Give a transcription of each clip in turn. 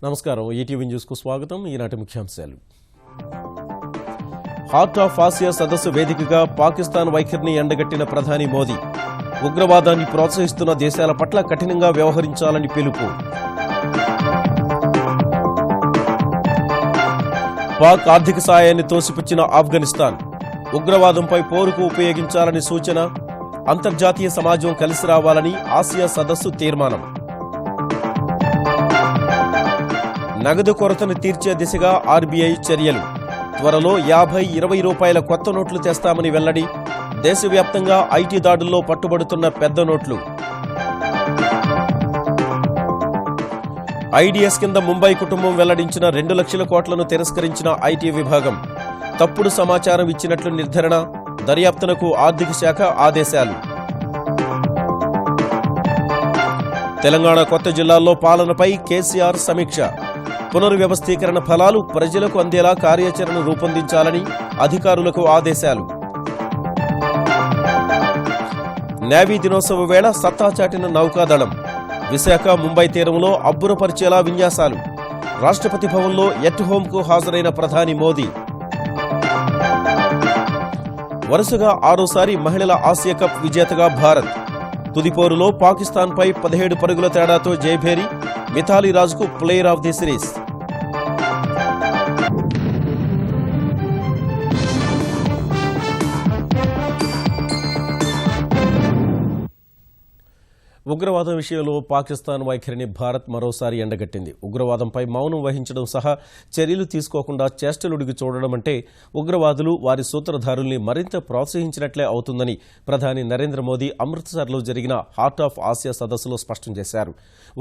నమస్కారం ETV news కు స్వాగతం ఈనాటి ముఖ్యాంశాలు హార్ట్ ఆఫ్ ఆసియా సదస్సు వేదికగా పాకిస్తాన్ వైఖరిని ఎండగట్టిన ప్రధాని మోదీ ఉగ్రవాదాన్ని ప్రోత్సహిస్తున్న దేశాల పట్ల కఠినంగా వ్యవహరించాలని పిలుపు పాక్ ఆర్థిక సాయాన్ని తోసిపుచ్చిన ఆఫ్ఘనిస్తాన్ ఉగ్రవాదంపై పోరుకు ఉపయోగించాలని సూచన అంతర్జాతీయ సమాజం కలిసి రావాలని ఆసియా సదస్సు తీర్మానం నగదు కొరతను తీర్చే దిశగా ఆర్బీఐ చర్యలు త్వరలో 50-20 రూపాయల కొత్త నోట్లు తెస్తామని వెల్లడి దేశవ్యాప్తంగా ఐటీ దాడుల్లో పట్టుబడుతున్న పెద్ద నోట్లు ఐడీఎస్ కింద ముంబై కుటుంబం వెల్లడించిన 2 లక్షల కోట్లను తిరస్కరించిన ఐటీ విభాగం తప్పుడు సమాచారం ఇచ్చినట్లు నిర్ధారణ దర్యాప్తునకు ఆర్థిక శాఖ ఆదేశాలు తెలంగాణ కొత్త జిల్లాల్లో పాలనపై కేసీఆర్ సమీక్ష పునర్వ్యవస్థీకరణ ఫలాలు ప్రజలకు అందేలా కార్యాచరణ రూపొందించాలని అధికారులకు ఆదేశాలు నేవీ దినోత్సవ వేళ సత్తా చాటిన నౌకాదళం విశాఖ ముంబై తీరంలో అబ్బురపరిచేలా విన్యాసాలు రాష్ట్రపతి భవన్లో ఎట్ హోంకు హాజరైన ప్రధాని మోదీ వరుసగా 6సారి మహిళల ఆసియా కప్ విజేతగా భారత్ తుదిపోరులో పాకిస్తాన్పై 17 పరుగుల తేడాతో జయభేరి మిథాలీ రాజ్కు ప్లేయర్ ఆఫ్ ది సిరీస్ ఉగ్రవాదం విషయంలో పాకిస్తాన్ వైఖరిని భారత్ మరోసారి ఎండగట్టింది ఉగ్రవాదంపై మౌనం వహించడం సహా చర్యలు తీసుకోకుండా చేష్టలుడిగి చూడడం అంటే ఉగ్రవాదులు వారి సూత్రధారుల్ని మరింత ప్రోత్సహించినట్లే అవుతుందని ప్రధాని నరేంద్ర మోదీ అమృత్సర్లో జరిగిన హార్ట్ ఆఫ్ ఆసియా సదస్సులో స్పష్టం చేశారు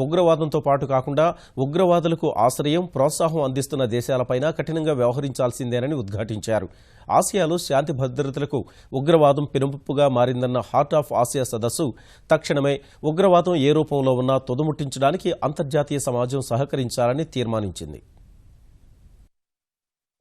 ఉగ్రవాదంతో పాటు కాకుండా ఉగ్రవాదులకు ఆశ్రయం ప్రోత్సాహం అందిస్తున్న దేశాలపైన కఠినంగా వ్యవహరించాల్సిందేనని ఉద్ఘాటించారు ఆసియాలో శాంతి భద్రతలకు ఉగ్రవాదం పెనుముప్పుగా మారిందన్న హార్ట్ ఆఫ్ ఆసియా సదస్సు తక్షణమే ఉగ్రవాదం ఏ రూపంలో ఉన్నా తుదముట్టించడానికి అంతర్జాతీయ సమాజం సహకరించాలని తీర్మానించింది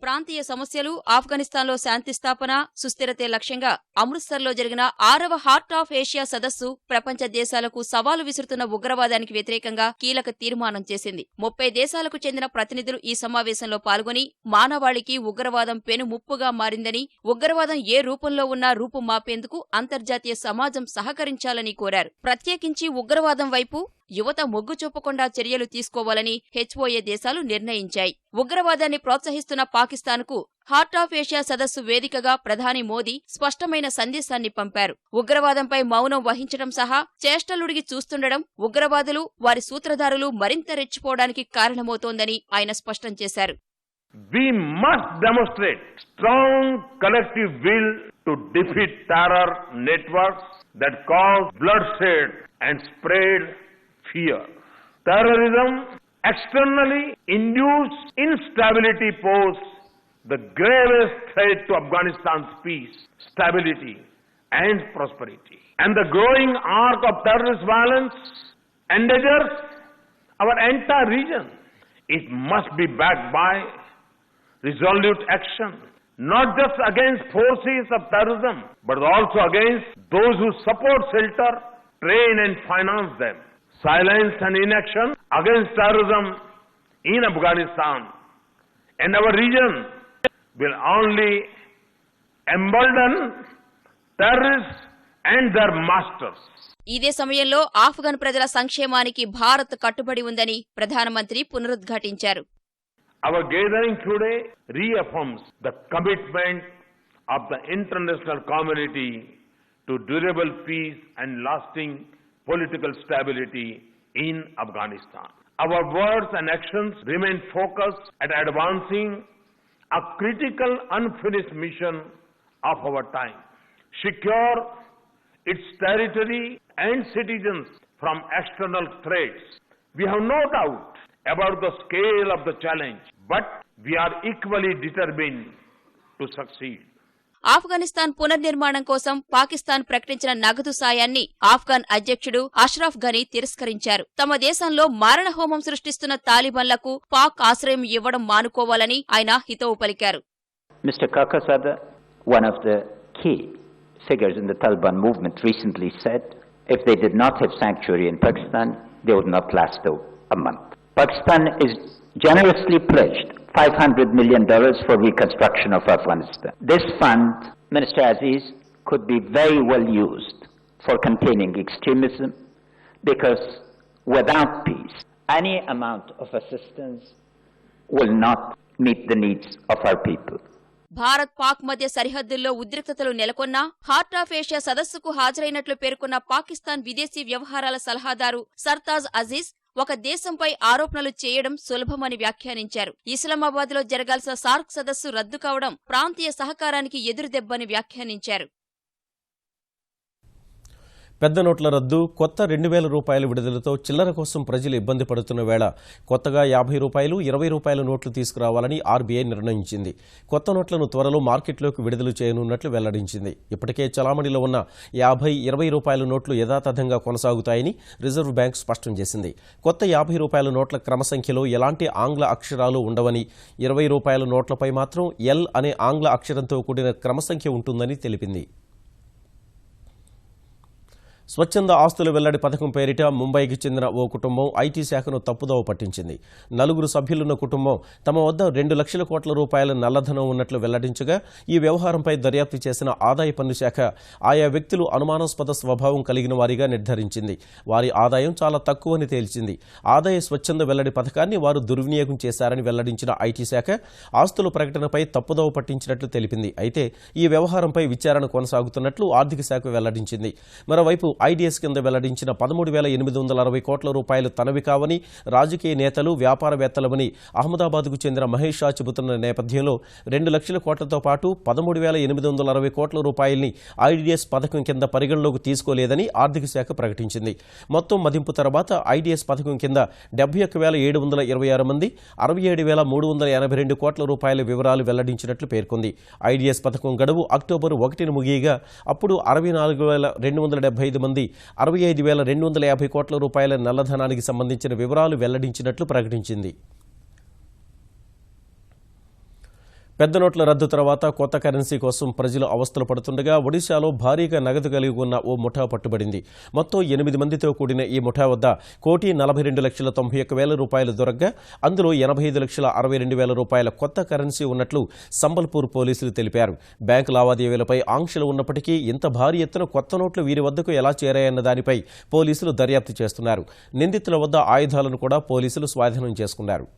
ప్రాంతీయ సమస్యలు ఆఫ్ఘనిస్తాన్లో శాంతి స్థాపన సుస్థిరతే లక్ష్యంగా అమృత్సర్లో జరిగిన 6వ హార్ట్ ఆఫ్ ఏషియా సదస్సు ప్రపంచ దేశాలకు సవాలు విసురుతున్న ఉగ్రవాదానికి వ్యతిరేకంగా కీలక తీర్మానం చేసింది 30 దేశాలకు చెందిన ప్రతినిధులు ఈ సమావేశంలో పాల్గొని మానవాళికి ఉగ్రవాదం పెను ముప్పుగా మారిందని ఉగ్రవాదం ఏ రూపంలో ఉన్నా రూపు మాపేందుకు అంతర్జాతీయ సమాజం సహకరించాలని కోరారు ప్రత్యేకించి ఉగ్రవాదం వైపు యువత మొగ్గు చూపకుండా చర్యలు తీసుకోవాలని హెచ్ఓఏ దేశాలు నిర్ణయించాయి ఉగ్రవాదాన్ని ప్రోత్సహిస్తున్న పాకిస్తాన్కు హార్ట్ ఆఫ్ ఏషియా సదస్సు వేదికగా ప్రధాని మోదీ స్పష్టమైన సందేశాన్ని పంపారు ఉగ్రవాదంపై మౌనం వహించడం సహా చేష్టలుడిగి చూస్తుండడం ఉగ్రవాదులు వారి సూత్రధారులు మరింత రెచ్చిపోవడానికి కారణమవుతోందని ఆయన స్పష్టం చేశారు We must demonstrate strong collective will to defeat terror networks that cause bloodshed and spread fear. Terrorism externally induced instability poses the gravest threat to Afghanistan's peace, stability and prosperity. And the growing arc of terrorist violence endangers our entire region. It must be backed by resolute action, not just against forces of terrorism, but also against those who support, shelter, train and finance them. Silence and inaction against terrorism in Afghanistan and our region will only embolden terrorists and their masters. ఇదే సమయంలో ఆఫ్ఘన్ ప్రజల సంక్షేమానికి భారత్ కట్టుబడి ఉందని ప్రధానమంత్రి పునరుద్ఘాటించారు Our gathering today reaffirms the commitment of the international community to durable peace and lasting political stability in Afghanistan. Our words and actions remain focused at advancing a critical unfinished mission of our time. Secure its territory and citizens from external threats. We have no doubt about the scale of the challenge, but we are equally determined to succeed. Afghanistan పునర్నిర్మాణం కోసం పాకిస్తాన్ ప్రకటించిన నగదు సాయాన్ని ఆఫ్ఘన్ అధ్యక్షుడు అష్రఫ్ ఘనీ తిరస్కరించారు తమ దేశంలో మారణహోమం సృష్టిస్తున్న తాలిబాన్లకు పాక్ ఆశ్రయం ఇవ్వడం మానుకోవాలని ఆయన హితవు పలికారు Mr. Kakazada, one of the key figures in the Taliban movement, recently said if they did not have sanctuary in Pakistan, they would not last a month. Pakistan is generously pledged $500 million for reconstruction of Afghanistan. This fund, Minister Aziz, could be very well used for containing extremism, because without peace, any amount of assistance will not meet the needs of our people. Bharat Pak మధ్య సరిహద్దుల్లో ఉద్రిక్తతలు నెలకొన్నా heart of Asia సదస్సుకు హాజరైనట్లు పేర్కొన్న పాకిస్తాన్ విదేశీ వ్యవహారాల సలహాదారు సర్తాజ్ అజీజ్ ఒక దేశంపై ఆరోపణలు చేయడం సులభమని వ్యాఖ్యానించారు. ఇస్లామాబాద్ లో జరగాల్సిన సార్క్ సదస్సు రద్దు కావడం ప్రాంతీయ సహకారానికి ఎదురుదెబ్బని వ్యాఖ్యానించారు. పెద్ద నోట్ల రద్దు, కొత్త 2,000 రూపాయల విడుదలతో చిల్లర కోసం ప్రజలు ఇబ్బంది పడుతున్న వేళ కొత్తగా 50 రూపాయలు, 20 రూపాయల నోట్లు తీసుకురావాలని ఆర్బీఐ నిర్ణయించింది. కొత్త నోట్లను త్వరలో మార్కెట్లోకి విడుదల చేయనున్నట్లు వెల్లడించింది. ఇప్పటికే చలామణిలో ఉన్న 50, 20 రూపాయల నోట్లు యథాతథంగా కొనసాగుతాయని రిజర్వ్ బ్యాంక్ స్పష్టం చేసింది. కొత్త 50 రూపాయల నోట్ల క్రమ సంఖ్యలో ఎలాంటి ఆంగ్ల అక్షరాలు ఉండవని, 20 రూపాయల నోట్లపై మాత్రం ఎల్ అనే ఆంగ్ల అక్షరంతో కూడిన క్రమ సంఖ్య ఉంటుందని తెలిపింది. స్వచ్ఛంద ఆస్తుల వెల్లడి పథకం పేరిట ముంబైకి చెందిన ఓ కుటుంబం ఐటీ శాఖను తప్పుదోవ పట్టించింది. 4 సభ్యులున్న కుటుంబం తమ వద్ద 2 లక్షల కోట్ల రూపాయల నల్లధనం ఉన్నట్లు వెల్లడించగా ఈ వ్యవహారంపై దర్యాప్తు చేసిన ఆదాయ పన్ను శాఖ ఆయా వ్యక్తులు అనుమానాస్పద స్వభావం కలిగిన వారిగా నిర్ధారించింది. వారి ఆదాయం చాలా తక్కువని తేల్చింది. ఆదాయ స్వచ్ఛంద వెల్లడి పథకాన్ని వారు దుర్వినియోగం చేశారని వెల్లడించిన ఐటీ శాఖ ఆస్తుల ప్రకటనపై తప్పుదోవ పట్టించినట్లు తెలిపింది. అయితే ఈ వ్యవహారంపై విచారణ కొనసాగుతున్నట్లు ఆర్థిక శాఖ వెల్లడించింది. మరోవైపు ఐడీఎస్ కింద వెల్లడించిన 13,860 కోట్ల రూపాయలు తనవి కావని, రాజకీయ నేతలు, వ్యాపారవేత్తలవని అహ్మదాబాద్కు చెందిన మహేష్ షా చెబుతున్న నేపథ్యంలో 2 లక్షల కోట్లతో పాటు 13,860 కోట్ల రూపాయల్ని ఐడీఎస్ పథకం కింద పరిగణలోకి తీసుకోలేదని ఆర్థిక శాఖ ప్రకటించింది. మొత్తం మదింపు తర్వాత ఐడీఎస్ పథకం కింద 71,726 మంది 67,382 కోట్ల రూపాయల వివరాలు వెల్లడించినట్లు పేర్కొంది. ఐడీఎస్ పథకం గడువు అక్టోబర్ 1న ముగియగా అప్పుడు 64,275 మంది 65,250 కోట్ల రూపాయల నల్లధనానికి సంబంధించిన వివరాలు వెల్లడించినట్లు ప్రకటించింది. పెద్ద నోట్ల రద్దు తర్వాత కొత్త కరెన్సీ కోసం ప్రజలు అవస్థలు పడుతుండగా ఒడిశాలో భారీగా నగదు కలిగి ఉన్న ఓ ముఠా పట్టుబడింది. మొత్తం 8 మందితో కూడిన ఈ ముఠా వద్ద 1,42,91,000 రూపాయలు దొరకగా అందులో 85,62,000 రూపాయల కొత్త కరెన్సీ ఉన్నట్లు సంబల్పూర్ పోలీసులు తెలిపారు. బ్యాంకు లావాదేవీలపై ఆంక్షలు ఉన్నప్పటికీ ఇంత భారీ ఎత్తున కొత్త నోట్లు వీరి వద్దకు ఎలా చేరాయన్న దానిపై పోలీసులు దర్యాప్తు చేస్తున్నారు. నిందితుల వద్ద ఆయుధాలను కూడా పోలీసులు స్వాధీనం చేసుకున్నారు.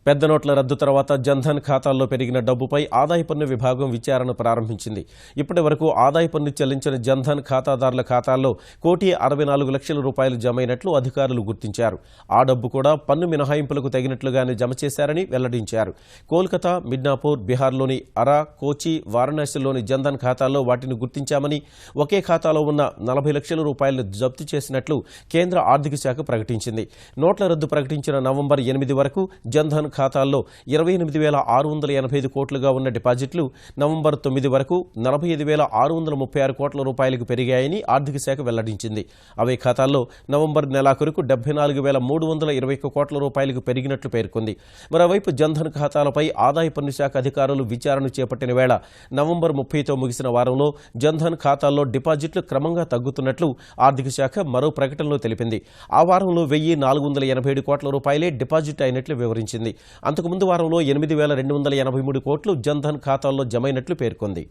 పెద్ద నోట్ల రద్దు తర్వాత జన్ధన్ ఖాతాల్లో పెరిగిన డబ్బుపై ఆదాయ పన్ను విభాగం విచారణ ప్రారంభించింది. ఇప్పటి వరకు ఆదాయ పన్ను చెల్లించిన జన్ధన్ ఖాతాదారుల ఖాతాల్లో 1,64,00,000 రూపాయలు జమైనట్లు అధికారులు గుర్తించారు. ఆ డబ్బు కూడా పన్ను మినహాయింపులకు తగినట్లుగానే జమ చేశారని వెల్లడించారు. కోల్కతా, మిడ్నాపూర్, బీహార్లోని అరా, కోచి, వారణాసిలోని జన్ధన్ ఖాతాల్లో వాటిని గుర్తించామని, ఒకే ఖాతాలో ఉన్న 40 లక్షల రూపాయలను జప్తు చేసినట్లు కేంద్ర ఆర్థిక శాఖ ప్రకటించింది. నోట్ల రద్దు ప్రకటించిన నవంబర్ 8 వరకు జన్ధన్ ఖాతాల్లో 28,685 కోట్లుగా ఉన్న డిపాజిట్లు నవంబర్ 9 వరకు 45,636 కోట్ల రూపాయలకు పెరిగాయని ఆర్థిక శాఖ వెల్లడించింది. అవే ఖాతాల్లో నవంబర్ నెలాఖరుకు 74,321 కోట్ల రూపాయలకు పెరిగినట్లు పేర్కొంది. మరోవైపు జన్ధన్ ఖాతాలపై ఆదాయ పన్ను శాఖ అధికారులు విచారణ చేపట్టిన వేళ నవంబర్ 30తో ముగిసిన వారంలో జన్ధన్ ఖాతాల్లో డిపాజిట్లు క్రమంగా తగ్గుతున్నట్లు ఆర్థిక శాఖ మరో ప్రకటనలో తెలిపింది. ఆ వారంలో 1,487 కోట్ల రూపాయలే డిపాజిట్ అయినట్లు వివరించింది. అంతకుముందు వారంలో 8,283 కోట్లు జన్ధన్ ఖాతాల్లో జమైనట్లు పేర్కొంది.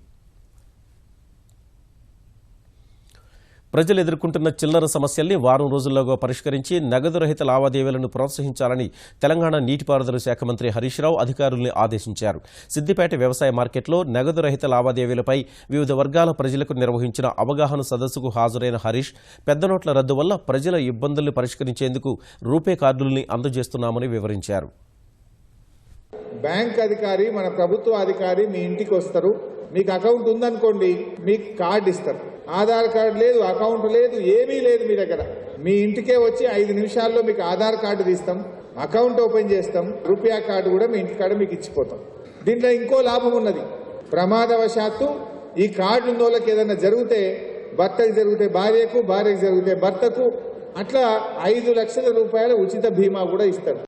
ప్రజలు ఎదుర్కొంటున్న చిల్లర సమస్యల్ని వారం రోజుల్లోగా పరిష్కరించి నగదు రహిత లావాదేవీలను ప్రోత్సహించాలని తెలంగాణ నీటిపారుదల శాఖ మంత్రి హరీష్ రావు అధికారుల్ని ఆదేశించారు. సిద్దిపేట వ్యవసాయ మార్కెట్లో నగదు రహిత లావాదేవీలపై వివిధ వర్గాల ప్రజలకు నిర్వహించిన అవగాహన సదస్సుకు హాజరైన హరీష్ పెద్ద నోట్ల రద్దు వల్ల ప్రజల ఇబ్బందుల్ని పరిష్కరించేందుకు రూపే కార్డుల్ని అందజేస్తున్నామని వివరించారు. బ్యాంక్ అధికారి, మన ప్రభుత్వ అధికారి మీ ఇంటికి వస్తారు. మీకు అకౌంట్ ఉందనుకోండి, మీకు కార్డు ఇస్తారు. ఆధార్ కార్డు లేదు, అకౌంట్ లేదు, ఏమీ లేదు మీ దగ్గర. మీ ఇంటికే వచ్చి 5 నిమిషాల్లో మీకు ఆధార్ కార్డు తీస్తాం, అకౌంట్ ఓపెన్ చేస్తాం, రూపాయ కార్డు కూడా మీ ఇంటికాడ మీకు ఇచ్చిపోతాం. దీంట్లో ఇంకో లాభం ఉన్నది. ప్రమాదవశాత్తు ఈ కార్డు ఉన్న వాళ్ళకి ఏదైనా జరిగితే, భర్తకు జరిగితే భార్యకు, భార్యకు జరిగితే భర్తకు, అట్లా 5 లక్షల రూపాయల ఉచిత బీమా కూడా ఇస్తారు.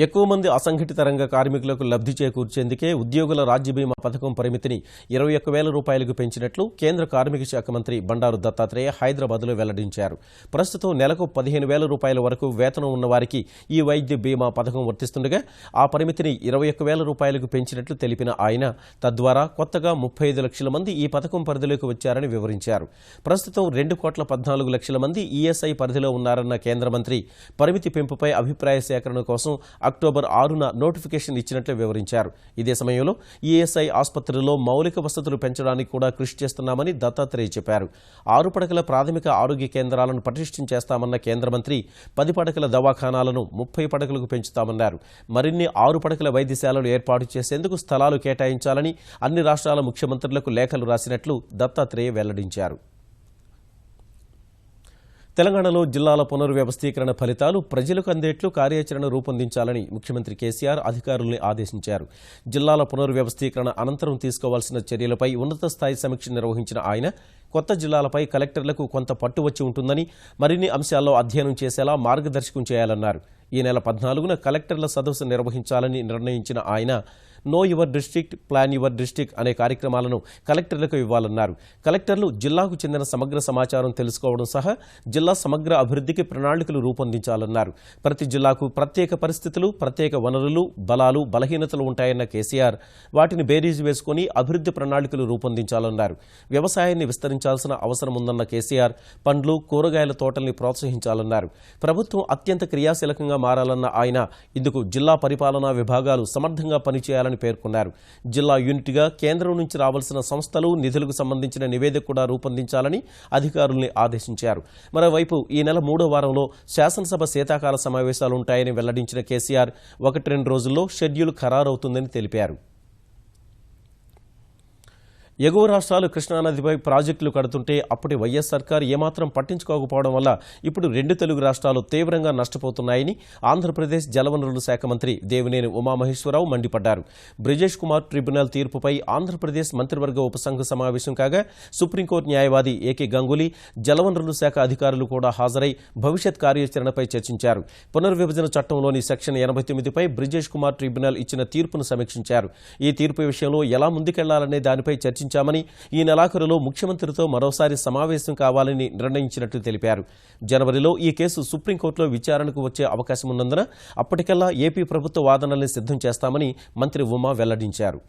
ఎక్కువ మంది అసంఘటిత రంగ కార్మికులకు లబ్ధి చేకూర్చేందుకే ఉద్యోగుల రాజ్య బీమా పథకం పరిమితిని 21,000 రూపాయలకు పెంచినట్లు కేంద్ర కార్మిక శాఖ మంత్రి బండారు దత్తాత్రేయ హైదరాబాద్లో వెల్లడించారు. ప్రస్తుతం నెలకు 15,000 రూపాయల వరకు వేతనం ఉన్నవారికి ఈ వైద్య బీమా పథకం వర్తిస్తుండగా ఆ పరిమితిని 21,000 రూపాయలకు పెంచినట్లు తెలిపిన ఆయన తద్వారా కొత్తగా 35 లక్షల మంది ఈ పథకం పరిధిలోకి వచ్చారని వివరించారు. ప్రస్తుతం 2,14,00,000 మంది ఈఎస్ఐ పరిధిలో ఉన్నారన్న కేంద్ర మంత్రి పరిమితి పెంపుపై అభిప్రాయ సేకరణ కోసం అక్టోబర్ 6న నోటిఫికేషన్ ఇచ్చినట్లు వివరించారు. ఇదే సమయంలో ఈఎస్ఐ ఆసుపత్రుల్లో మౌలిక వసతులు పెంచడానికి కూడా కృషి చేస్తున్నామని దత్తాత్రేయ చెప్పారు. 6 పడకల ప్రాథమిక ఆరోగ్య కేంద్రాలను పటిష్టం చేస్తామన్న కేంద్ర మంత్రి 10 పడకల దవాఖానాలను 30 పడకలకు పెంచుతామన్నారు. మరిన్ని 6 పడకల వైద్యశాలలు ఏర్పాటు చేసేందుకు స్థలాలు కేటాయించాలని అన్ని రాష్ట్రాల ముఖ్యమంత్రులకు లేఖలు రాసినట్లు దత్తాత్రేయ వెల్లడించారు. తెలంగాణలో జిల్లాల పునర్వ్యవస్థీకరణ ఫలితాలు ప్రజలకు అందేట్లు కార్యాచరణ రూపొందించాలని ముఖ్యమంత్రి కేసీఆర్ అధికారుల్ని ఆదేశించారు. జిల్లాల పునర్వ్యవస్థీకరణ అనంతరం తీసుకోవాల్సిన చర్యలపై ఉన్నత స్థాయి సమీక్ష నిర్వహించిన ఆయన కొత్త జిల్లాలపై కలెక్టర్లకు కొంత పట్టు వచ్చి ఉంటుందని మరిన్ని అంశాల్లో అధ్యయనం చేసేలా మార్గదర్శకం చేయాలన్నారు. ఈ నెల 14న కలెక్టర్ల సదస్సు నిర్వహించాలని నిర్ణయించిన ఆయన know your district plan your district అనే కార్యక్రమాలను కలెక్టర్లకు ఇవ్వాలన్నారు. కలెక్టర్లు జిల్లాకు చెందిన సమగ్ర సమాచారం తెలుసుకోవడం సహా జిల్లా సమగ్ర అభివృద్ధికి ప్రణాళికలు రూపొందించాలన్నారు. ప్రతి జిల్లాకు ప్రత్యేక పరిస్థితులు, ప్రత్యేక వనరులు, బలాలు, బలహీనతలు ఉంటాయన్న కేసీఆర్ వాటిని బేరీజు వేసుకుని అభివృద్ధి ప్రణాళికలు రూపొందించాలన్నారు. వ్యవసాయాన్ని విస్తరించాల్సిన అవసరం ఉందన్న కేసీఆర్ పండ్లు, కూరగాయల తోటల్ని ప్రోత్సహించాలన్నారు. ప్రభుత్వం అత్యంత క్రియాశీలకంగా మారాలన్న ఆయన ఇందుకు జిల్లా పరిపాలనా విభాగాలు సమర్థంగా పనిచేయాలని పేర్కొన్నారు. జిల్లా యూనిట్గా కేంద్రం నుంచి రావాల్సిన సంస్థలు, నిధులకు సంబంధించిన నివేదిక కూడా రూపొందించాలని అధికారుల్ని ఆదేశించారు. మరోవైపు ఈ నెల 3వ వారంలో శాసనసభ శీతాకాల సమావేశాలు ఉంటాయని వెల్లడించిన కేసీఆర్ 1-2 రోజుల్లో షెడ్యూల్ ఖరారవుతుందని తెలిపారు. ఎగువ రాష్ట్రాలు కృష్ణానదిపై ప్రాజెక్టులు కడుతుంటే అప్పటి వైఎస్ సర్కార్ ఏమాత్రం పట్టించుకోకపోవడం వల్ల ఇప్పుడు 2 తెలుగు రాష్ట్రాలు తీవ్రంగా నష్టపోతున్నాయని ఆంధ్రప్రదేశ్ జలవనరుల శాఖ మంత్రి దేవినేని ఉమామహేశ్వరరావు మండిపడ్డారు. బ్రిజేష్ కుమార్ ట్రిబ్యునల్ తీర్పుపై ఆంధ్రప్రదేశ్ మంత్రివర్గ ఉపసంఘ సమావేశం కాగా సుప్రీంకోర్టు న్యాయవాది ఏకే గంగూలీ, జలవనరుల శాఖ అధికారులు కూడా హాజరై భవిష్యత్ కార్యాచరణపై చర్చించారు. పునర్విభజన చట్టంలోని సెక్షన్ 89పై బ్రిజేష్ కుమార్ ట్రిబ్యునల్ ఇచ్చిన తీర్పును సమీక్షించారు. ఈ తీర్పు విషయంలో ఎలా ముందుకెళ్లాలనే దానిపై చర్చించామని, ఈ నెలాఖరులో ముఖ్యమంత్రితో మరోసారి సమావేశం కావాలని నిర్ణయించినట్లు తెలిపారు. జనవరిలో ఈ కేసు సుప్రీంకోర్టులో విచారణకు వచ్చే అవకాశం ఉన్నందున అప్పటికల్లా ఏపీ ప్రభుత్వ వాదనల్ని సిద్ధం చేస్తామని మంత్రి ఉమా వెల్లడించారు.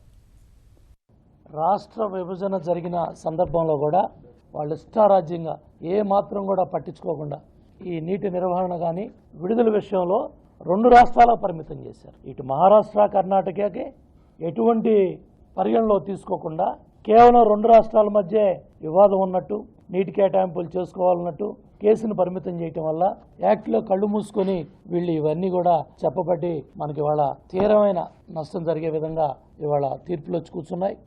రాష్ట్ర విభజన జరిగిన సందర్భంలో కూడా వాళ్ళు ఇష్టారాజ్యంగా ఏ మాత్రం కూడా పట్టించుకోకుండా ఈ నీటి నిర్వహణ కానీ విడుదల విషయంలో 2 రాష్ట్రాలకు పరిమితం చేశారు. ఇటు మహారాష్ట్ర, కర్ణాటకకి ఎటువంటి పరిగణలో తీసుకోకుండా కేవలం 2 రాష్ట్రాల మధ్య వివాదం ఉన్నట్టు, నీటి కేటాయింపులు చేసుకోవాలన్నట్టు కేసును పరిమితం చేయటం వల్ల యాక్ట్లో కళ్ళు మూసుకొని వీళ్ళు ఇవన్నీ కూడా చెప్పబట్టి మనకి ఇవాళ తీవ్రమైన నష్టం జరిగే విధంగా ఇవాళ తీర్పులు వచ్చి కూర్చున్నాయి.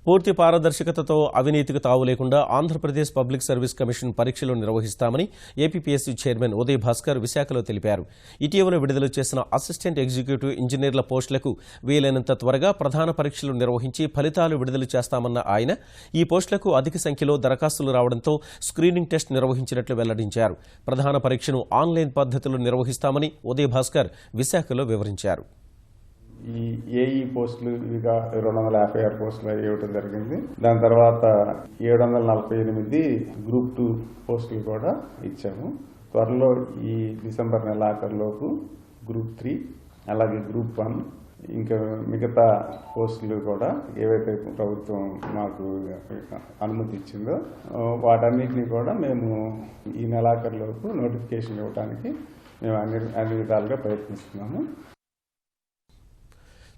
పూర్తి పారదర్శకతతో అవినీతికి తావు లేకుండా ఆంధ్రప్రదేశ్ పబ్లిక్ సర్వీస్ కమిషన్ పరీక్షలు నిర్వహిస్తామని ఏపీపీఎస్సీ చైర్మన్ ఉదయ్ భాస్కర్ విశాఖలో తెలిపారు. ఇటీవల విడుదల చేసిన అసిస్టెంట్ ఎగ్జిక్యూటివ్ ఇంజనీర్ల పోస్టులకు వీలైనంత త్వరగా ప్రధాన పరీక్షలు నిర్వహించి ఫలితాలు విడుదల చేస్తామన్న ఆయన ఈ పోస్టులకు అధిక సంఖ్యలో దరఖాస్తులు రావడంతో స్క్రీనింగ్ టెస్ట్ నిర్వహించినట్లు వెల్లడించారు. ప్రధాన పరీక్షను ఆన్లైన్ పద్ధతిలో నిర్వహిస్తామని ఉదయ్ భాస్కర్ విశాఖలో వివరించారు. ఈ ఏఈ పోస్టులు ఇక 256 పోస్టులు ఇవ్వడం జరిగింది. దాని తర్వాత 748 గ్రూప్ 2 పోస్టులు కూడా ఇచ్చాము. త్వరలో ఈ డిసెంబర్ నెలాఖరులోపు గ్రూప్ 3 అలాగే గ్రూప్ 1 ఇంకా మిగతా పోస్టులు కూడా ఏవైతే ప్రభుత్వం మాకు అనుమతి ఇచ్చిందో వాటన్నిటిని కూడా మేము ఈ నెలాఖరులోపు నోటిఫికేషన్ ఇవ్వడానికి మేము అన్ని విధాలుగా ప్రయత్నిస్తున్నాము.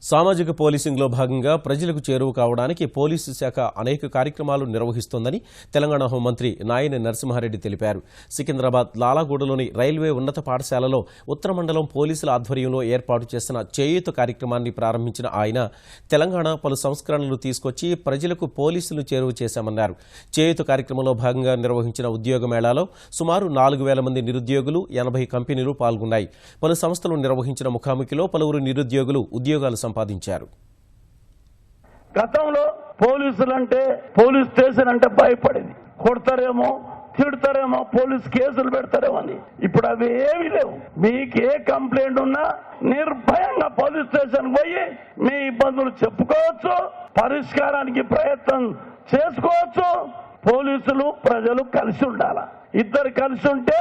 సామాజిక పోలీసింగ్లో భాగంగా ప్రజలకు చేరువ కావడానికి పోలీసు శాఖ అనేక కార్యక్రమాలు నిర్వహిస్తోందని తెలంగాణ హోంమంత్రి నాయని నరసింహారెడ్డి తెలిపారు. సికింద్రాబాద్ లాలాగూడలోని రైల్వే ఉన్నత పాఠశాలలో ఉత్తర మండలం పోలీసుల ఆధ్వర్యంలో ఏర్పాటు చేసిన చేయూత కార్యక్రమాన్ని ప్రారంభించిన ఆయన తెలంగాణ పలు సంస్కరణలు తీసుకొచ్చి ప్రజలకు పోలీసులు చేరువ చేశామన్నారు. చేయూత కార్యక్రమంలో భాగంగా నిర్వహించిన ఉద్యోగ మేళాలో సుమారు 4,000 మంది నిరుద్యోగులు, 80 కంపెనీలు పాల్గొన్నాయి. పలు సంస్థలు నిర్వహించిన ముఖాముఖిలో పలువురు నిరుద్యోగులు ఉద్యోగాలు సంపాదించారు. గతంలో పోలీసులంటే, పోలీస్ స్టేషన్ అంటే భయపడేది. కొడతారేమో, తిడతారేమో, పోలీస్ కేసులు పెడతారేమో అని. ఇప్పుడు అవి ఏమీ లేవు. మీకు ఏ కంప్లైంట్ ఉన్నా నిర్భయంగా పోలీస్ స్టేషన్ పోయి మీ ఇబ్బందులు చెప్పుకోవచ్చు, పరిష్కారానికి ప్రయత్నం చేసుకోవచ్చు. పోలీసులు ప్రజలు కలిసి ఉండాలి. ఇద్దరు కలిసి ఉంటే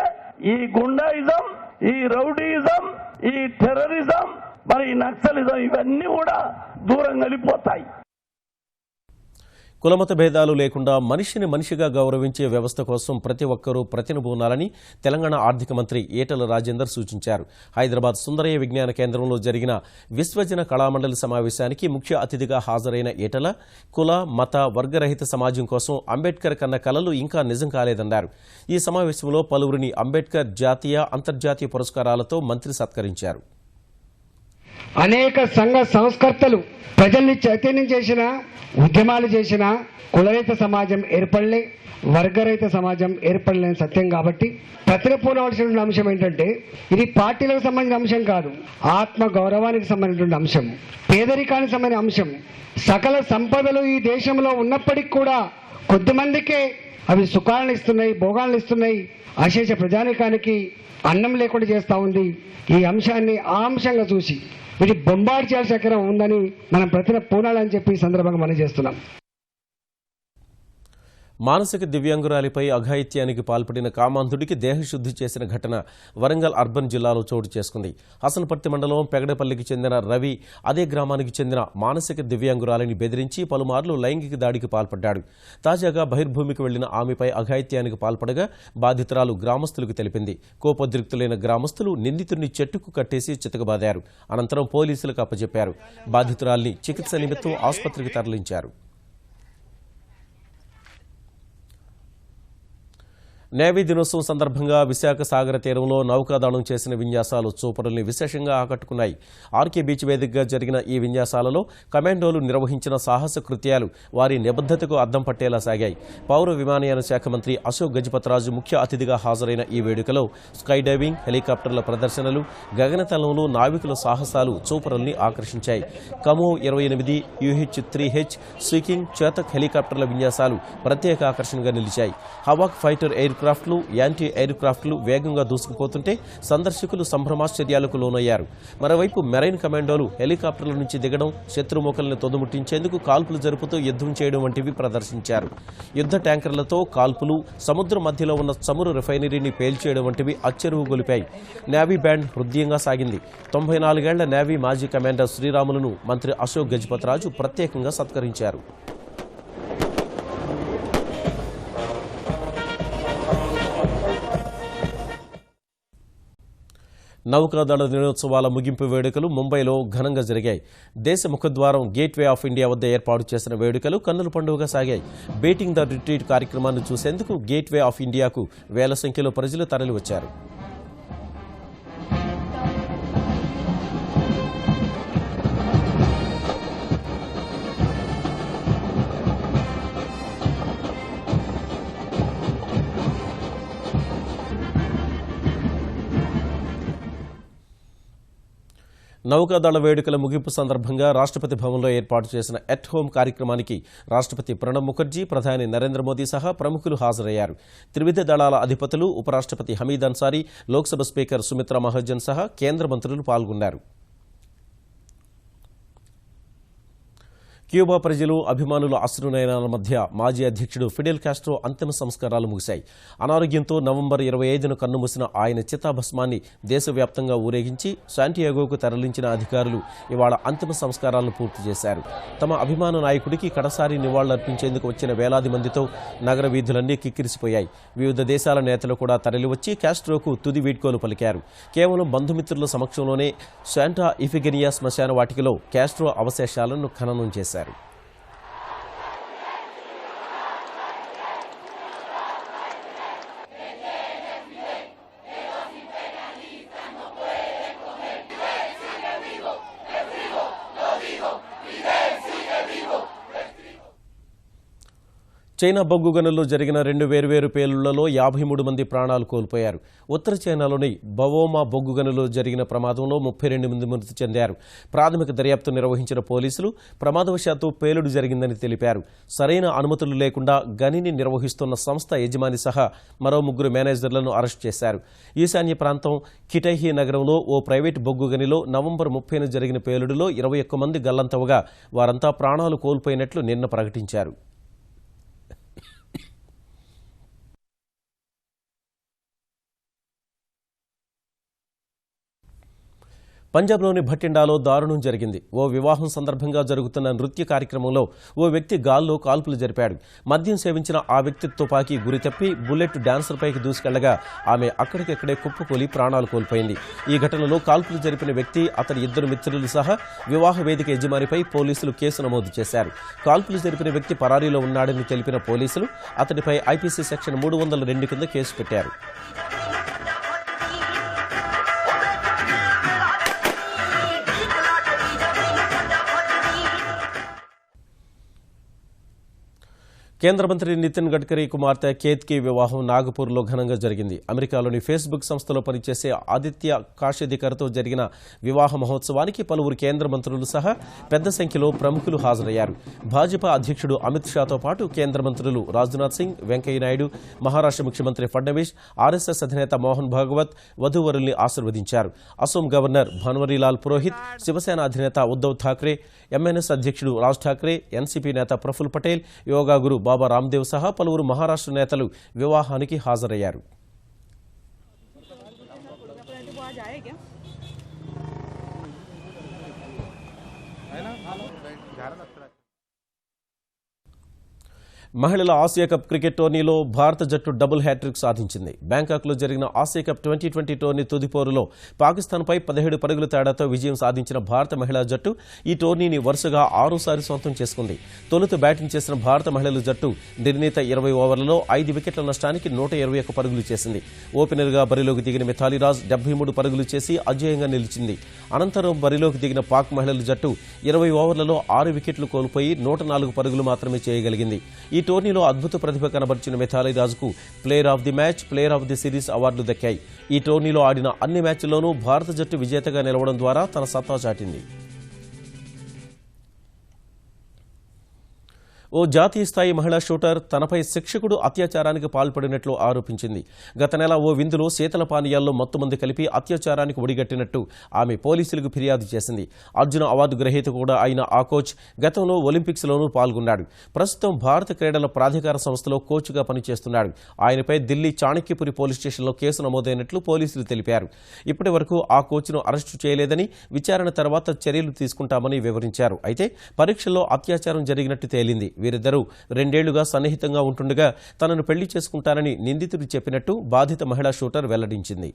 ఈ గుండాయిజం, ఈ రౌడీయిజం, ఈ టెర్రరిజం, మరి ఈ నక్సలిజం ఇవన్నీ కూడా దూరం వెళ్ళిపోతాయి. కులమత భేదాలు లేకుండా మనిషిని మనిషిగా గౌరవించే వ్యవస్థ కోసం ప్రతి ఒక్కరూ ప్రతినబూనాలని తెలంగాణ ఆర్థిక మంత్రి ఈటెల రాజేందర్ సూచించారు. హైదరాబాద్ సుందరయ్య విజ్ఞాన కేంద్రంలో జరిగిన విశ్వజన కళామండలి సమావేశానికి ముఖ్య అతిథిగా హాజరైన ఈటెల కుల మత వర్గరహిత సమాజం కోసం అంబేద్కర్ కన్న కలలు ఇంకా నిజం కాలేదన్నారు. ఈ సమావేశంలో పలువురిని అంబేద్కర్ జాతీయ అంతర్జాతీయ పురస్కారాలతో మంత్రి సత్కరించారు. అనేక సంఘ సంస్కర్తలు ప్రజల్ని చైతన్యం చేసిన, ఉద్యమాలు చేసిన కులరహిత సమాజం ఏర్పడలే, వర్గరహిత సమాజం ఏర్పడలేని సత్యం. కాబట్టి ప్రతినపోవలసిన అంశం ఏంటంటే ఇది పార్టీలకు సంబంధించిన అంశం కాదు, ఆత్మ గౌరవానికి సంబంధించిన అంశం, పేదరికానికి సంబంధించిన అంశం. సకల సంపదలు ఈ దేశంలో ఉన్నప్పటికీ కూడా కొద్దిమందికే అవి సుఖాలను ఇస్తున్నాయి, భోగాలను ఇస్తున్నాయి. అశేష ప్రజానికానికి అన్నం లేకుండా చేస్తూ ఉంది. ఈ అంశాన్ని ఆ అంశంగా చూసి వీటి బొంబాటు చేయాల్సిన చక్రం ఉందని మనం ప్రతిన పూనాలని చెప్పి ఈ సందర్భంగా మనం చేస్తున్నాం. మానసిక దివ్యాంగురాలిపై అఘాయిత్యానికి పాల్పడిన కామాంధుడికి దేహశుద్ధి చేసిన ఘటన వరంగల్ అర్బన్ జిల్లాలో చోటు చేసుకుంది. హసన్పర్తి మండలం పెగడపల్లికి చెందిన రవి అదే గ్రామానికి చెందిన మానసిక దివ్యాంగురాలిని బెదిరించి పలుమార్లు లైంగిక దాడికి పాల్పడ్డాడు. తాజాగా బహిర్భూమికి వెళ్లిన ఆమెపై అఘాయిత్యానికి పాల్పడగా బాధితురాలు గ్రామస్తులకు తెలిపింది. కోపోద్రిక్తులైన గ్రామస్తులు నిందితుడిని చెట్టుకు కట్టేసి చితకబాదారు. అనంతరం పోలీసులకు అప్పచెప్పారు. బాధితురాలిని చికిత్స నిమిత్తం ఆసుపత్రికి తరలించారు. నేవీ దినోత్సవం సందర్భంగా విశాఖ సాగర తీరంలో నౌకాదళం చేసిన విన్యాసాలు చూపరుల్ని విశేషంగా ఆకట్టుకున్నాయి. ఆర్కే బీచ్ వేదికగా జరిగిన ఈ విన్యాసాలలో కమాండోలు నిర్వహించిన సాహస కృత్యాలు వారి నిబద్ధతకు అద్దం పట్టేలా సాగాయి. పౌర విమానయాన శాఖ మంత్రి అశోక్ గజపతిరాజు ముఖ్య అతిథిగా హాజరైన ఈ వేడుకలో స్కై డైవింగ్, హెలికాప్టర్ల ప్రదర్శనలు, గగనతలంలో నావికుల సాహసాలు చూపరుల్ని ఆకర్షించాయి. కమో 28, UH-3H, స్వికింగ్, చేతక్ హెలికాప్టర్ల విన్యాసాలు ప్రత్యేక ఆకర్షణగా నిలిచాయి. హవాక్ ఫైటర్ ఎయిర్ క్రాఫ్ట్లు, యాంటీ ఎయిర్ క్రాఫ్ట్లు వేగంగా దూసుకుపోతుంటే సందర్శకులు సంభ్రమాశ్చర్యాలకు లోనయ్యారు. మరోవైపు మెరైన్ కమాండోలు హెలికాప్టర్ల నుంచి దిగడం, శత్రుమూకల్ని తొదముట్టించేందుకు కాల్పులు జరుపుతూ యుద్ధం చేయడం వంటివి ప్రదర్శించారు. యుద్ధ ట్యాంకర్లతో కాల్పులు, సముద్రం మధ్యలో ఉన్న చమురు రిఫైనరీని పేల్చేయడం వంటివి అచ్చెరువు గొలిపాయి. నేవీ బ్యాండ్ హృదయంగా సాగింది. 94 ఏళ్ల నేవీ మాజీ కమాండర్ శ్రీరాములను మంత్రి అశోక్ గజపతిరాజు ప్రత్యేకంగా సత్కరించారు. నౌకాదళ దినోత్సవాల ముగింపు వేడుకలు ముంబైలో ఘనంగా జరిగాయి. దేశ ముఖద్వారం గేట్వే ఆఫ్ ఇండియా వద్ద ఏర్పాటు చేసిన వేడుకలు కన్నుల పండుగగా సాగాయి. బీటింగ్ ద రిట్రీట్ కార్యక్రమాన్ని చూసేందుకు గేట్వే ఆఫ్ ఇండియాకు వేల సంఖ్యలో ప్రజలు తరలివచ్చారు. నౌకాదళ వేడుకల ముగింపు సందర్భంగా రాష్ట్రపతి భవన్లో ఏర్పాటు చేసిన ఎట్ హోమ్ కార్యక్రమానికి రాష్ట్రపతి ప్రణబ్ ముఖర్జీ, ప్రధాని నరేంద్ర మోదీ సహా ప్రముఖులు హాజరయ్యారు. త్రివిధ దళాల అధిపతులు, ఉపరాష్ట్రపతి హమీద్ అన్సారీ, లోక్సభ స్పీకర్ సుమిత్రా మహాజన్ సహా కేంద్ర మంత్రులు పాల్గొన్నారు. క్యూబా ప్రజలు, అభిమానుల అశ్రునయనాల మధ్య మాజీ అధ్యక్షుడు ఫిడెల్ కాస్ట్రో అంతిమ సంస్కారాలు ముగిశాయి. అనారోగ్యంతో నవంబర్ 25న కన్నుమూసిన ఆయన చితాభస్మాన్ని దేశవ్యాప్తంగా ఊరేగించి శాంటియాగోకు తరలించిన అధికారులు ఇవాళ అంతిమ సంస్కారాలను పూర్తి చేశారు. తమ అభిమాన నాయకుడికి కడసారి నివాళులర్పించేందుకు వచ్చిన వేలాది మందితో నగర వీధులన్నీ కిక్కిరిసిపోయాయి. వివిధ దేశాల నేతలు కూడా తరలివచ్చి కాస్ట్రోకు తుది వీడ్కోలు పలికారు. కేవలం బంధుమిత్రుల సమక్షంలోనే శాంటా ఇఫిగెనియా శ్మశాన వాటికలో కాస్ట్రో అవశేషాలను ఖననం చేశారు. చైనా బొగ్గు గనుల్లో జరిగిన 2 వేర్వేరు పేలుళ్లలో 53 మంది ప్రాణాలు కోల్పోయారు. ఉత్తర చైనాలోని బవోమా బొగ్గు గనుల్లో జరిగిన ప్రమాదంలో 32 మంది మృతి చెందారు. ప్రాథమిక దర్యాప్తు నిర్వహించిన పోలీసులు ప్రమాదవశాత్తు పేలుడు జరిగిందని తెలిపారు. సరైన అనుమతులు లేకుండా గనిని నిర్వహిస్తున్న సంస్థ యజమాని సహా మరో 3 మేనేజర్లను అరెస్టు చేశారు. ఈశాన్య ప్రాంతం కిటైహీ నగరంలో ఓ ప్రైవేటు బొగ్గు గనిలో నవంబర్ 30న జరిగిన పేలుడులో 21 మంది గల్లంతవగా వారంతా ప్రాణాలు కోల్పోయినట్లు నిన్న ప్రకటించారు. పంజాబ్లోని భటిండాలో దారుణం జరిగింది. ఓ వివాహం సందర్భంగా జరుగుతున్న నృత్య కార్యక్రమంలో ఓ వ్యక్తి గాల్లో కాల్పులు జరిపాడు. మద్యం సేవించిన ఆ వ్యక్తి తుపాకీ గురి తప్పి బుల్లెట్ డాన్సర్పైకి దూసుకెళ్లగా ఆమె అక్కడికక్కడే కుప్పకూలి ప్రాణాలు కోల్పోయింది. ఈ ఘటనలో కాల్పులు జరిపిన వ్యక్తి అతని 2 మిత్రులు సహా వివాహ వేదిక యజమానిపై పోలీసులు కేసు నమోదు చేశారు. కాల్పులు జరిపిన వ్యక్తి పరారీలో ఉన్నాడని తెలిపిన పోలీసులు అతడిపై ఐపీసీ సెక్షన్ 302 కింద కేసు పెట్టారు. కేంద్ర మంత్రి నితిన్ గడ్కరీ కుమార్తె కేత్కి వివాహం నాగపూర్లో ఘనంగా జరిగింది. అమెరికాలోని ఫేస్బుక్ సంస్థలో పనిచేసే ఆదిత్య కాషేదికర్తో జరిగిన వివాహ మహోత్సవానికి పలువురు కేంద్ర మంత్రులు సహా పెద్ద సంఖ్యలో ప్రముఖులు హాజరయ్యారు. భాజపా అధ్యక్షుడు అమిత్ షాతో పాటు కేంద్ర మంత్రులు రాజ్నాథ్ సింగ్, వెంకయ్యనాయుడు, మహారాష్ట్ర ముఖ్యమంత్రి ఫడ్నవీస్, ఆర్ఎస్ఎస్ అధినేత మోహన్ భాగవత్ వధూవరుల్ని ఆశీర్వదించారు. అసోం గవర్నర్ భన్వరీలాల్ పురోహిత్, శివసేన అధినేత ఉద్దవ్ ఠాక్రే, ఎంఎన్ఎస్ అధ్యక్షుడు రాజ్ ఠాక్రే, ఎన్సీపీ నేత ప్రఫుల్ పటేల్, యోగా గురు బాబా రామ్దేవ్ సహా పలువురు మహారాష్ట్ర నేతలు వివాహానికి హాజరయ్యారు. మహిళల ఆసియా కప్ క్రికెట్ టోర్నీలో భారత జట్టు డబుల్ హ్యాట్రిక్ సాధించింది. బ్యాంకాక్లో జరిగిన ఆసియా కప్ 2020 టోర్నీ తుదిపోరులో పాకిస్తాన్పై 17 పరుగుల తేడాతో విజయం సాధించిన భారత మహిళా జట్టు ఈ టోర్నీని వరుసగా 6సారి సొంతం చేసుకుంది. తొలుత బ్యాటింగ్ చేసిన భారత మహిళల జట్టు నిర్ణీత 20 ఓవర్లలో 5 వికెట్ల నష్టానికి 121 పరుగులు చేసింది. ఓపెనర్గా బరిలోకి దిగిన మిథాలీ రాజ్ 73 పరుగులు చేసి అజేయంగా నిలిచింది. అనంతరం బరిలోకి దిగిన పాక్ మహిళల జట్టు 20 ఓవర్లలో 6 వికెట్లు కోల్పోయి 104 పరుగులు మాత్రమే చేయగలిగింది. ఈ టోర్నీలో అద్భుత ప్రతిభ కనబర్చిన మిథాలీ రాజ్కు player of the match, player of the series అవార్డులు దక్కాయి. ఈ టోర్నీలో ఆడిన అన్ని మ్యాచ్ల్లోనూ భారత జట్టు విజేతగా నిలవడం ద్వారా తన సత్తా చాటింది. ఓ జాతీయ స్థాయి మహిళా షూటర్ తనపై శిక్షకుడు అత్యాచారానికి పాల్పడినట్లు ఆరోపించింది. గత నెల ఓ విందులో శీతల పానీయాల్లో మొత్తమంది కలిపి అత్యాచారానికి ఒడిగట్టినట్టు ఆమె పోలీసులకు ఫిర్యాదు చేసింది. అర్జున అవార్డు గ్రహీత కూడా అయిన ఆ కోచ్ గతంలో ఒలింపిక్స్లోనూ పాల్గొన్నాడు. ప్రస్తుతం భారత క్రీడల ప్రాధికార సంస్థలో కోచ్గా పనిచేస్తున్నాడు. ఆయనపై ఢిల్లీ చాణక్యపురి పోలీస్ స్టేషన్లో కేసు నమోదైనట్లు పోలీసులు తెలిపారు. ఇప్పటి వరకు ఆ కోచ్ను అరెస్టు చేయలేదని, విచారణ తర్వాత చర్యలు తీసుకుంటామని వివరించారు. అయితే పరీక్షల్లో అత్యాచారం జరిగినట్టు తేలింది. వీరిద్దరూ 2 ఏళ్లుగా సన్నిహితంగా ఉంటుండగా తనను పెళ్లి చేసుకుంటారని నిందితుడు చెప్పినట్టు బాధిత మహిళా షూటర్ వెల్లడించింది.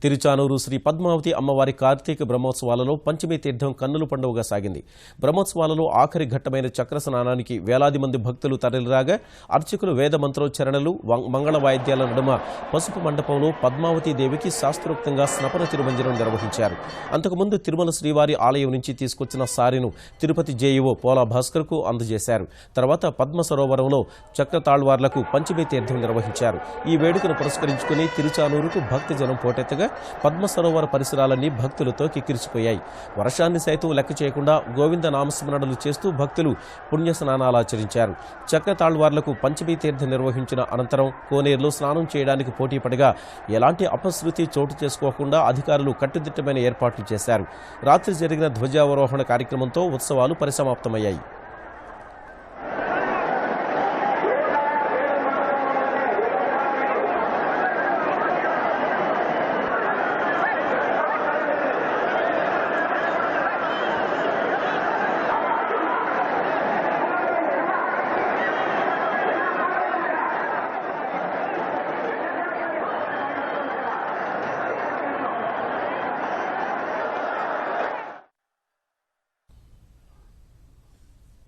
తిరుచానూరు శ్రీ పద్మావతి అమ్మవారి కార్తీక బ్రహ్మోత్సవాలలో పంచమీ తీర్థం కన్నుల పండుగగా సాగింది. బ్రహ్మోత్సవాలలో ఆఖరి ఘట్టమైన చక్ర స్నానానికి వేలాది మంది భక్తులు తరలిరాగా అర్చకులు వేద మంత్రోచ్చరణలు, మంగళ వాయిద్యాల నడుమ పసుపు మండపంలో పద్మావతీదేవికి శాస్త్రోక్తంగా స్నపన తిరుమంజనం నిర్వహించారు. అంతకుముందు తిరుమల శ్రీవారి ఆలయం నుంచి తీసుకొచ్చిన సారిను తిరుపతి జేఈఓ పోలా భాస్కర్కు అందజేశారు. తర్వాత పద్మ సరోవరంలో చక్ర తాళ్వార్లకు పంచమీ తీర్థం నిర్వహించారు. ఈ వేడుకను పురస్కరించుకుని తిరుచానూరుకు భక్తజనం పోటెత్తగా పద్మ సరోవర పరిసరాలన్నీ భక్తులతో కిక్కిరిసిపోయాయి. వర్షాన్ని సైతం లెక్క చేయకుండా గోవింద నామస్మరణలు చేస్తూ భక్తులు పుణ్య స్నానాలాచరించారు. చక్ర తాళ్వార్లకు పంచమీ తీర్థం నిర్వహించిన అనంతరం కోనేరులో స్నానం చేయడానికి పోటీ పడగా ఎలాంటి అపశృతి చోటు చేసుకోకుండా అధికారులు కట్టుదిట్టమైన ఏర్పాట్లు చేశారు. రాత్రి జరిగిన ధ్వజావరోహణ కార్యక్రమంతో ఉత్సవాలు పరిసమాప్తమయ్యాయి.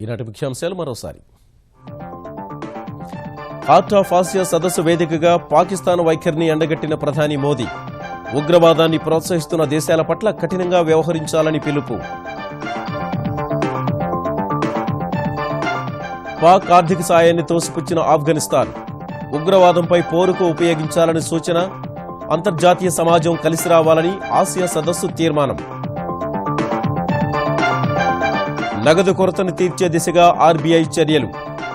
ఈనాటి ముఖ్యాంశాలు మరోసారి. హార్ట్ ఆఫ్ ఆసియా సదస్సు వేదికగా పాకిస్తాన్ వైఖరిని ఎండగట్టిన ప్రధాని మోదీ. ఉగ్రవాదాన్ని ప్రోత్సహిస్తున్న దేశాల పట్ల కఠినంగా వ్యవహరించాలని పిలుపు. పాక్ ఆర్థిక సాయాన్ని తోసిపుచ్చిన ఆఫ్ఘనిస్తాన్ ఉగ్రవాదంపై పోరుకు ఉపయోగించాలని సూచన అంతర్జాతీయ సమాజం కలిసి రావాలని ఆసియా సదస్సు తీర్మానం నగదు కొరతను తీర్చే దిశగా ఆర్బీఐ చర్యలు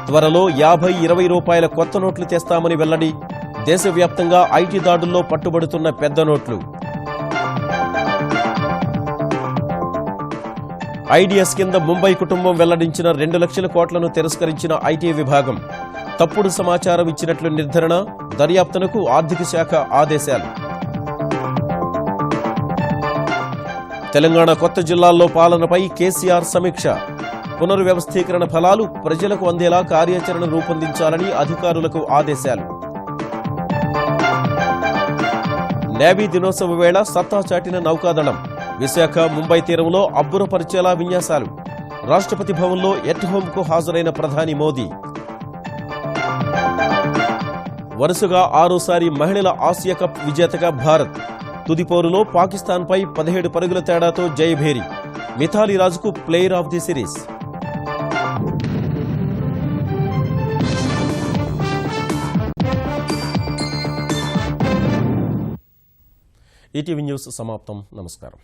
త్వరలో 50-20 రూపాయల కొత్త నోట్లు తెస్తామని వెల్లడి దేశవ్యాప్తంగా ఐటీ దాడుల్లో పట్టుబడుతున్న పెద్ద నోట్లు ఐడిఎస్ కింద ముంబై కుటుంబం వెల్లడించిన 2 లక్షల కోట్లను తిరస్కరించిన ఐటీ విభాగం తప్పుడు సమాచారం ఇచ్చినట్లు నిర్ధారణ దర్యాప్తునకు ఆర్థిక శాఖ ఆదేశాలు తెలంగాణ కొత్త జిల్లాల్లో పాలనపై కేసీఆర్ సమీక్ష పునర్వ్యవస్థీకరణ ఫలాలు ప్రజలకు అందేలా కార్యాచరణ రూపొందించాలని అధికారులకు ఆదేశాలు నేవీ దినోత్సవ వేళ సత్తా చాటిన నౌకాదళం విశాఖ ముంబై తీరంలో అబ్బురపరిచేలా విన్యాసాలు రాష్ట్రపతి భవన్లో ఎట్ హోంకు హాజరైన ప్రధాని మోదీ వరుసగా 6సారి మహిళల ఆసియా కప్ విజేతగా భారత్ తుదిపోరులో పాకిస్తాన్పై 17 పరుగుల తేడాతో జయభేరి మిథాలీ రాజ్కు player of the series ETV news సమాప్తం. నమస్కారం.